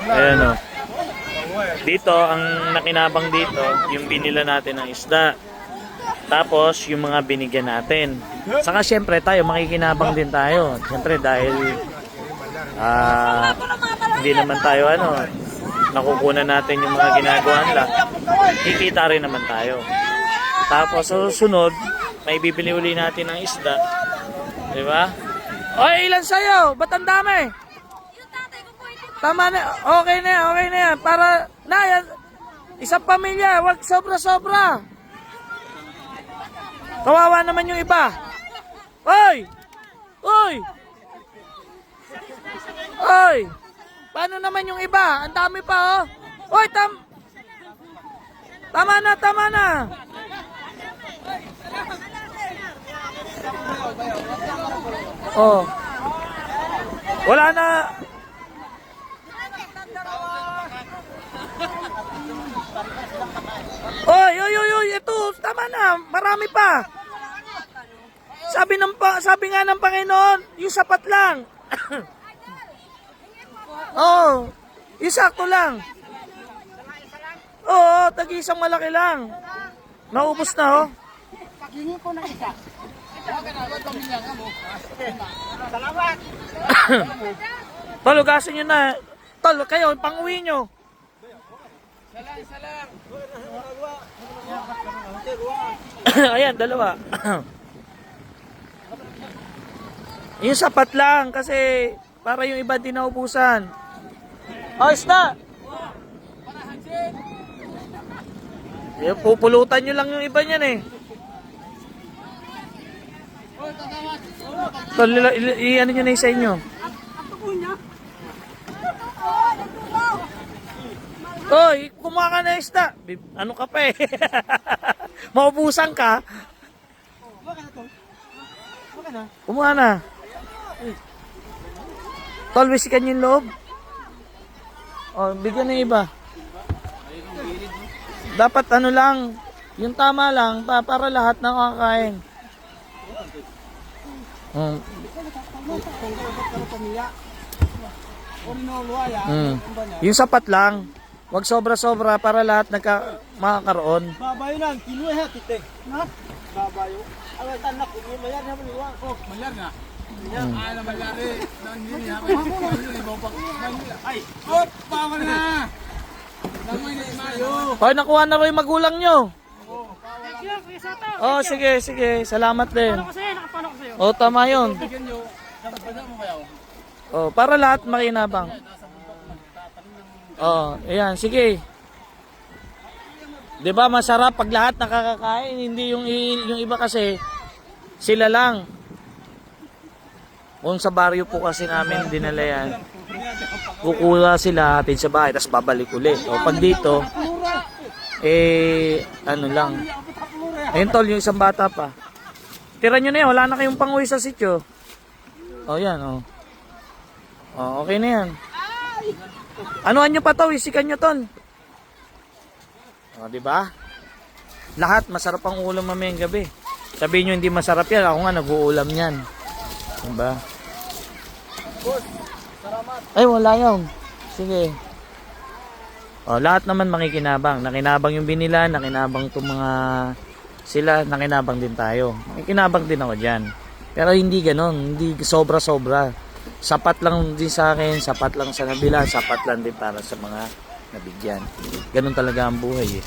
Ayan o. Dito, ang nakinabang dito, yung binila natin ng isda. Tapos, yung mga binigyan natin. Saka syempre tayo, makikinabang din tayo. Syempre dahil hindi naman tayo nakukunan natin yung mga ginagawa nila. Kikita rin naman tayo. Tapos, susunod, may bibili uli natin ng isda. Diba? Oy, ilan sa'yo? Ba't ang dami? Tama na, okay na yan. Para, yan, isang pamilya, wag sobra-sobra. Kawawa naman yung iba. Oy! Oy! Oy! Paano naman yung iba? Ang dami pa, oh. Oy, tama na. Oh. Wala na. Oy, ito, tama na. Marami pa. Sabi nga ng Panginoon, yung sapat lang. Oh, yung sakto lang. Oo, tag-isang malaki lang. Naubos na, oh. Paghingi ko ng isa. Salamat. Tol, ugasin nyo na. Tol, kayo, pang-uwi nyo. Salang. Ayan, dalawa. Yung sapat lang kasi para yung iba din naubusan. Ayos na. Pupulutan nyo lang yung iba niyan eh. Tol, i-ano nyo na isa inyo. Oy, kumuha ka na isda. Ano ka pa eh? Maubusan ka. Kumuha na. Tol, wisikan yung loob. Oh, bigyan ng iba. Dapat lang, yung tama lang para lahat nakakain. Yung sapat lang. Wag sobra-sobra para lahat makakaroon. Babayo lang, kinuha ha, tite. Na? Babayo. Awal tanak, mayar na maniwa ko. Mayar nga. Na mayari. Nangyari ha. Ay, hop, bawal na. Namoy na imayo. Hoy, nakuha na rin magulang nyo. Oh, sige. Salamat din. Oh, tama yun. Oh, para lahat makinabang. Oh, ayan, sige. 'Di ba masarap pag lahat nakakakain, hindi yung iba kasi sila lang. Kung sa baryo po kasi namin dinala yan, kukuha sila atin sa bahay, tapos babalik ulit. O pag dito, lang. Ayun tol, yung isang bata pa. Tira nyo na yan, wala na kayong pang-uwi sa sityo. O yan, o. O, okay na yan. Anuan nyo pa to, isikan nyo ton. O, diba? Lahat, masarap ang ulam mamayang gabi. Sabihin nyo hindi masarap yan, ako nga nag-uulam yan. Diba? Ay, wala yun. Sige. O, lahat naman makikinabang. Nakinabang yung binila, nakinabang itong mga sila, nakinabang din tayo. Makikinabang din ako dyan. Pero hindi ganon, hindi sobra-sobra. Sapat lang din sa akin, sapat lang sa nabila, sapat lang din para sa mga nabigyan. Ganon talaga ang buhay eh.